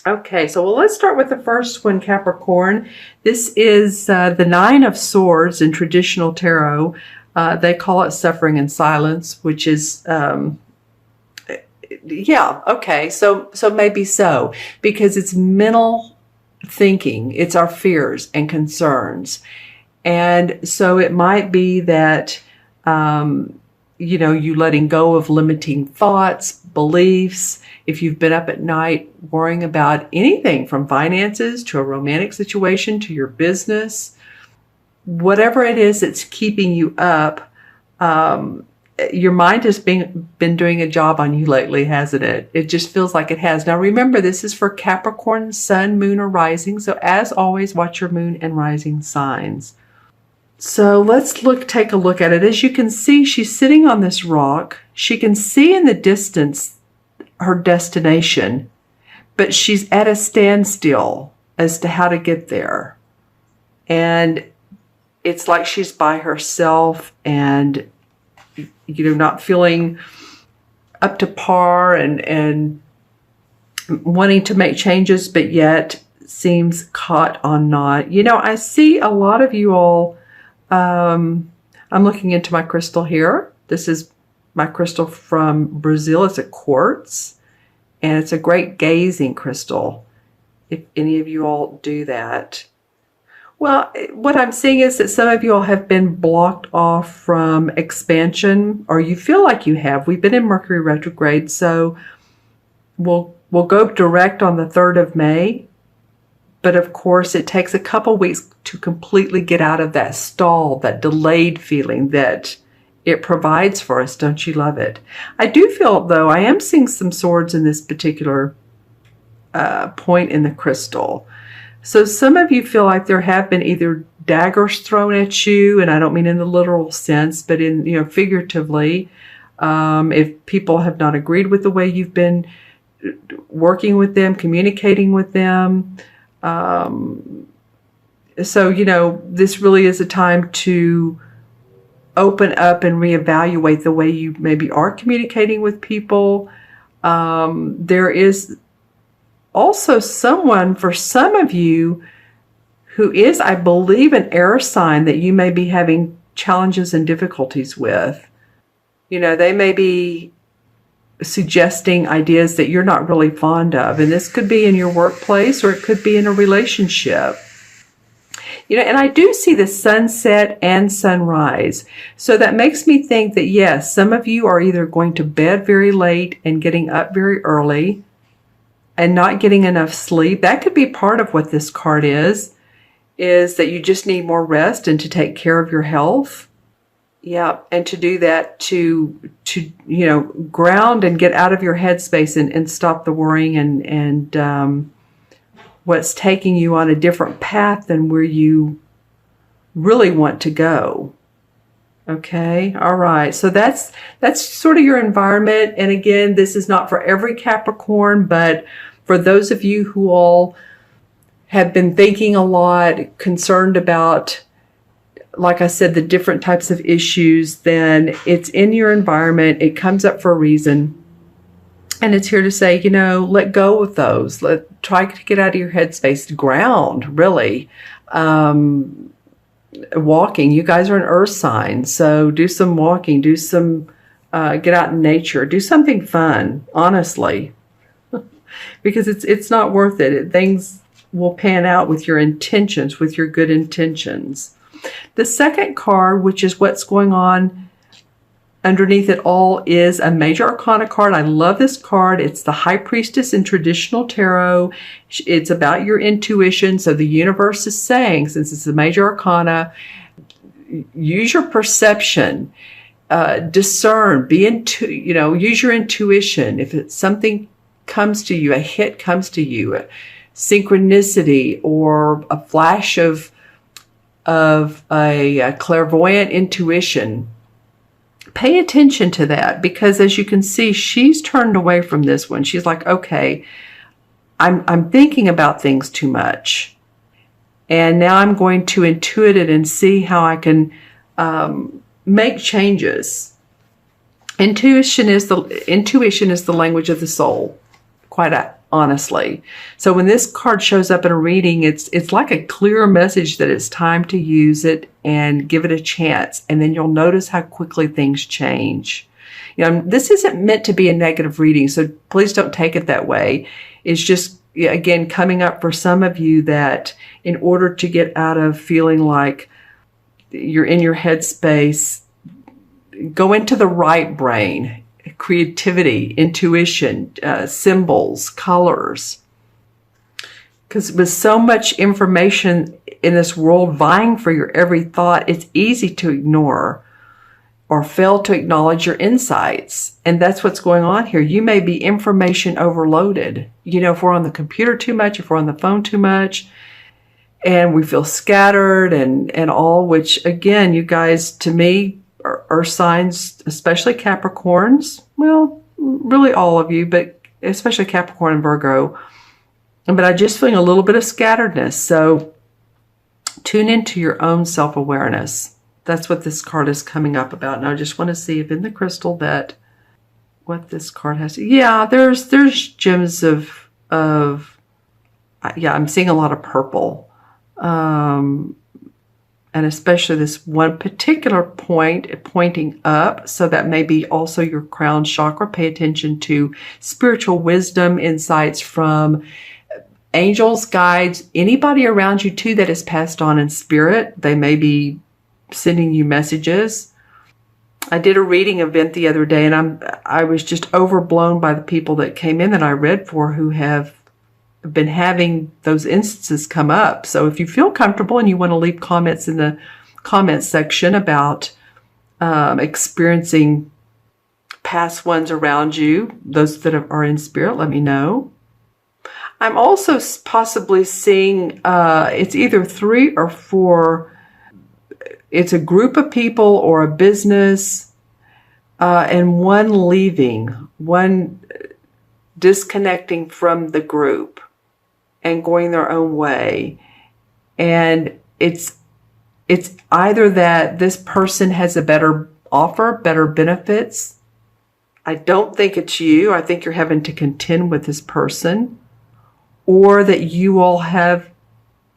Okay, so let's start with the first one, Capricorn. This is the Nine of Swords in traditional tarot. They call it suffering in silence, which is, yeah, okay, so maybe so, because it's mental thinking. It's our fears and concerns. And so it might be that, you letting go of limiting thoughts, beliefs. If you've been up at night worrying about anything from finances to a romantic situation to your business, whatever it is that's keeping you up, your mind has been doing a job on you lately, hasn't it? It just feels like it has. Now remember, this is for Capricorn, sun, moon, or rising. So as always, watch your moon and rising signs. So let's take a look at it. As you can see, she's sitting on this rock. She can see in the distance her destination, but she's at a standstill as to how to get there. And it's like she's by herself and, not feeling up to par and wanting to make changes, but yet seems caught on knot. I see a lot of you all. I'm looking into my crystal here. This is my crystal from Brazil. It's a quartz, and it's a great gazing crystal, if any of you all do that. Well, what I'm seeing is that some of you all have been blocked off from expansion, or you feel like you have. We've been in Mercury retrograde, so we'll go direct on the 3rd of May. But of course, it takes a couple weeks to completely get out of that stall, that delayed feeling that it provides for us. Don't you love it? I do feel, though, I am seeing some swords in this particular point in the crystal. So some of you feel like there have been either daggers thrown at you, and I don't mean in the literal sense, but in, figuratively, if people have not agreed with the way you've been working with them, communicating with them. So, this really is a time to open up and reevaluate the way you maybe are communicating with people. There is also someone, for some of you, who is, I believe, an air sign that you may be having challenges and difficulties with. They may be suggesting ideas that you're not really fond of. And this could be in your workplace, or it could be in a relationship. And I do see the sunset and sunrise. So that makes me think that, yes, some of you are either going to bed very late and getting up very early and not getting enough sleep. That could be part of what this card is that you just need more rest and to take care of your health. Yeah, and to do that, to ground and get out of your headspace and stop the worrying and what's taking you on a different path than where you really want to go. Okay, all right. So that's sort of your environment. And again, this is not for every Capricorn, but for those of you who all have been thinking a lot, concerned about, like I said, the different types of issues, then it's in your environment. It comes up for a reason. And it's here to say, let go of those. Try to get out of your headspace, ground, really. Walking. You guys are an earth sign, so do some walking, do some, get out in nature, do something fun, honestly. Because it's not worth it. Things will pan out with your intentions, with your good intentions. The second card, which is what's going on underneath it all, is a major arcana card. I love this card. It's the High Priestess in traditional tarot. It's about your intuition. So the universe is saying, since it's a major arcana, use your perception, discern, use your intuition. If it's something comes to you, a hit comes to you, a synchronicity or a flash of a clairvoyant intuition, pay attention to that, because as you can see, she's turned away from this one. She's like, okay, I'm thinking about things too much, and now I'm going to intuit it and see how I can make changes. Intuition is the language of the soul. Quite honestly. So when this card shows up in a reading, it's like a clear message that it's time to use it and give it a chance. And then you'll notice how quickly things change. This isn't meant to be a negative reading, so please don't take it that way. It's just, again, coming up for some of you that in order to get out of feeling like you're in your headspace, go into the right brain, creativity, intuition, symbols, colors. Because with so much information in this world vying for your every thought, it's easy to ignore or fail to acknowledge your insights. And that's what's going on here. You may be information overloaded. If we're on the computer too much, if we're on the phone too much, and we feel scattered and all, which again, you guys, to me, are signs, especially Capricorns. Well, really all of you, but especially Capricorn and Virgo. But I'm just feeling a little bit of scatteredness. So tune into your own self-awareness. That's what this card is coming up about. And I just want to see if in the crystal that what this card has. Yeah, there's gems of I'm seeing a lot of purple. And especially this one particular point pointing up. So that may be also your crown chakra. Pay attention to spiritual wisdom, insights from angels, guides, anybody around you too that is passed on in spirit. They may be sending you messages. I did a reading event the other day, and I was just overblown by the people that came in that I read for who have been having those instances come up. So if you feel comfortable and you want to leave comments in the comments section about experiencing past ones around you, those that are in spirit, let me know. I'm also possibly seeing it's either 3 or 4. It's a group of people or a business, and one leaving, one disconnecting from the group and going their own way. And it's either that this person has a better offer, better benefits. I don't think it's you. I think you're having to contend with this person, or that you all have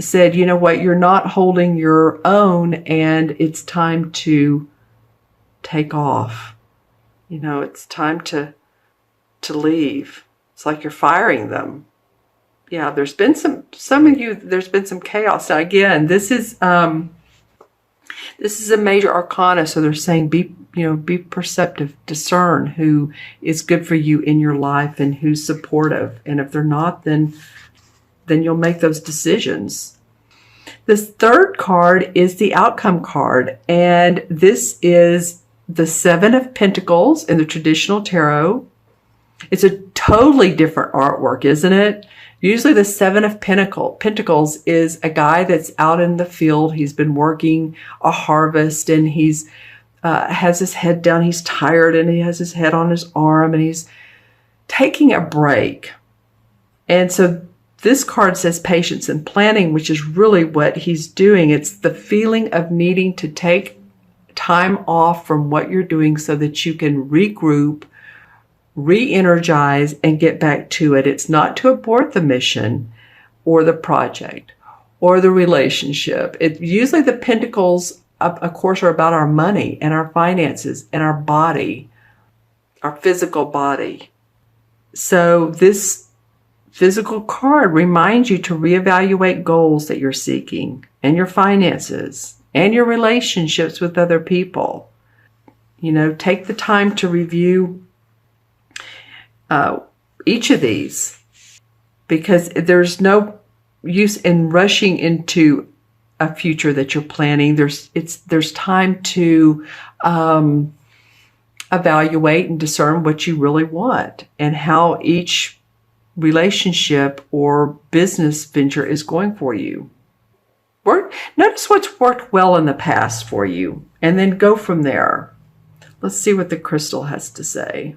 said, you know what, you're not holding your own and it's time to take off. It's time to leave. It's like you're firing them. Yeah, there's been some of you, there's been some chaos. Now again, this is a major arcana, so they're saying be perceptive, discern who is good for you in your life and who's supportive. And if they're not, then you'll make those decisions. This third card is the outcome card, and this is the 7 of Pentacles in the traditional tarot. It's a totally different artwork, isn't it? Usually the 7 of Pentacles is a guy that's out in the field. He's been working a harvest, and he's has his head down. He's tired, and he has his head on his arm, and he's taking a break. And so this card says patience and planning, which is really what he's doing. It's the feeling of needing to take time off from what you're doing so that you can regroup, re-energize, and get back to it. It's not to abort the mission or the project or the relationship. Usually the pentacles, of course, are about our money and our finances and our body, our physical body. So this physical card reminds you to reevaluate goals that you're seeking and your finances and your relationships with other people. Take the time to review each of these, because there's no use in rushing into a future that you're planning. There's time to evaluate and discern what you really want and how each relationship or business venture is going for you. Notice what's worked well in the past for you, and then go from there. Let's see what the crystal has to say.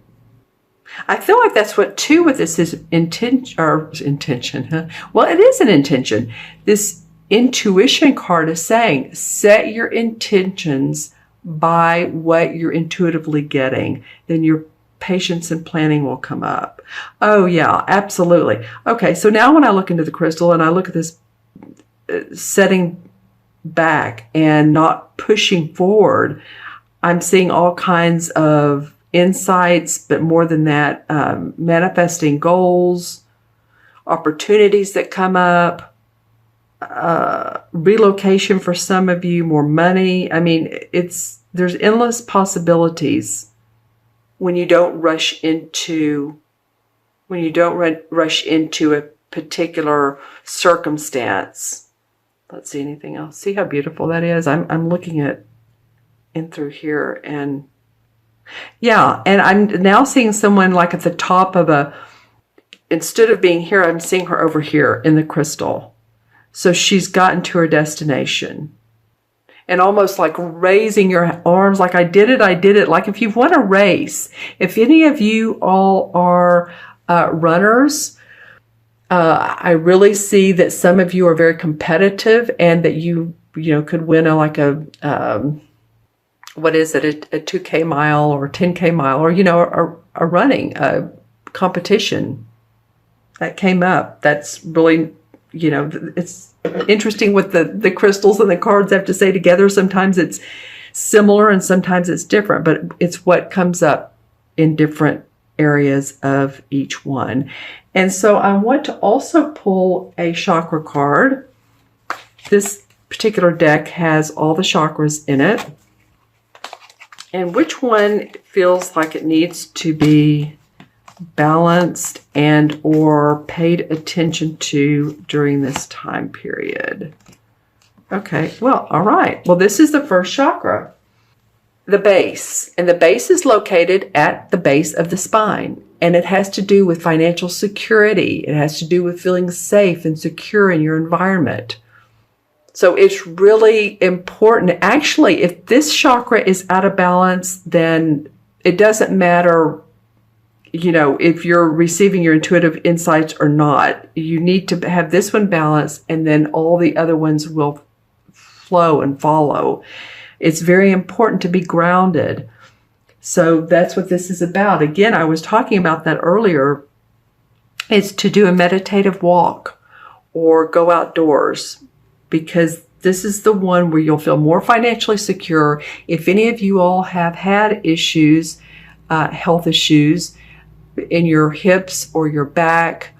I feel like that's what too with this is intention. Huh? Well, it is an intention. This intuition card is saying, set your intentions by what you're intuitively getting. Then you're patience and planning will come up. Oh yeah, absolutely. Okay, so now when I look into the crystal and I look at this setting back and not pushing forward, I'm seeing all kinds of insights, but more than that, manifesting goals, opportunities that come up, relocation for some of you, more money. I mean, there's endless possibilities when you don't rush into a particular circumstance. Let's see, anything else. See how beautiful that is? I'm looking at in through here, and yeah, and I'm now seeing someone like at the top of instead of being here, I'm seeing her over here in the crystal. So she's gotten to her destination. And almost like raising your arms, like I did it. Like if you've won a race, if any of you all are runners, I really see that some of you are very competitive and that you could win a 2K mile or 10K mile, or a running competition that came up. That's really, it's interesting what the crystals and the cards have to say together. Sometimes it's similar and sometimes it's different, but it's what comes up in different areas of each one. And so I want to also pull a chakra card. This particular deck has all the chakras in it. And which one feels like it needs to be balanced and or paid attention to during this time period? Okay, well, all right. Well, this is the first chakra, the base. And the base is located at the base of the spine. And it has to do with financial security. It has to do with feeling safe and secure in your environment. So it's really important. Actually, if this chakra is out of balance, then it doesn't matter, if you're receiving your intuitive insights or not. You need to have this one balanced, and then all the other ones will flow and follow. It's very important to be grounded. So that's what this is about. Again, I was talking about that earlier. It's to do a meditative walk or go outdoors, because this is the one where you'll feel more financially secure. If any of you all have had issues, health issues in your hips or your back,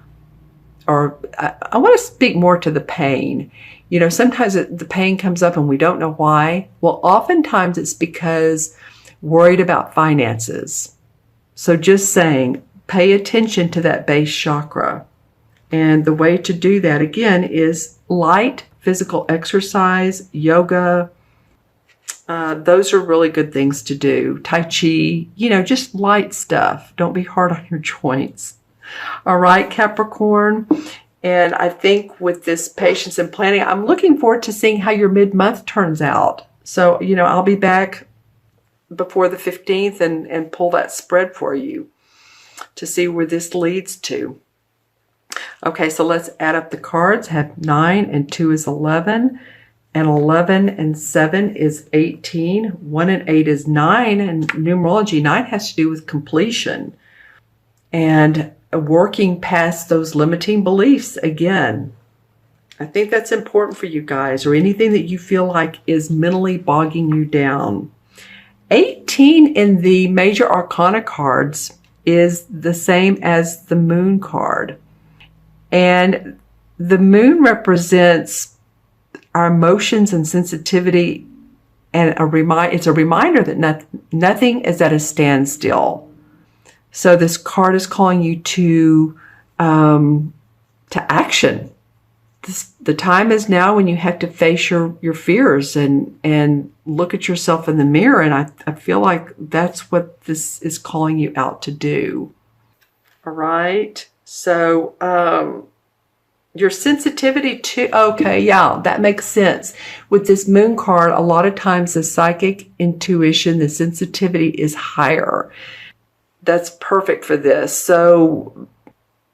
or I want to speak more to the pain. Sometimes the pain comes up and we don't know why. Well, oftentimes it's because worried about finances. So just saying, pay attention to that base chakra. And the way to do that, again, is light physical exercise, yoga. Those are really good things to do. Tai Chi, just light stuff. Don't be hard on your joints. All right, Capricorn. And I think with this patience and planning, I'm looking forward to seeing how your mid-month turns out. So, I'll be back before the 15th and pull that spread for you to see where this leads to. Okay, so let's add up the cards. Have 9 and 2 is 11, and 11 and 7 is 18. 1 and 8 is 9, and numerology 9 has to do with completion and working past those limiting beliefs again. I think that's important for you guys, or anything that you feel like is mentally bogging you down. 18 in the major arcana cards is the same as the moon card. And the moon represents our emotions and sensitivity, and it's a reminder that nothing is at a standstill. So this card is calling you to action. The time is now when you have to face your fears and look at yourself in the mirror. And I feel like that's what this is calling you out to do. All right. So your sensitivity to, okay, yeah, that makes sense. With this moon card, a lot of times the psychic intuition, the sensitivity is higher. That's perfect for this. So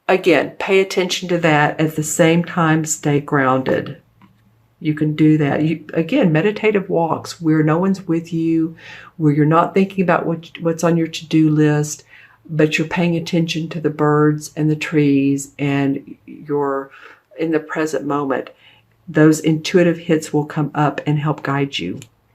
again, pay attention to that. At the same time, stay grounded. You can do that. Again, meditative walks where no one's with you, where you're not thinking about what's on your to-do list. but you're paying attention to the birds and the trees and you're in the present moment, those intuitive hits will come up and help guide you.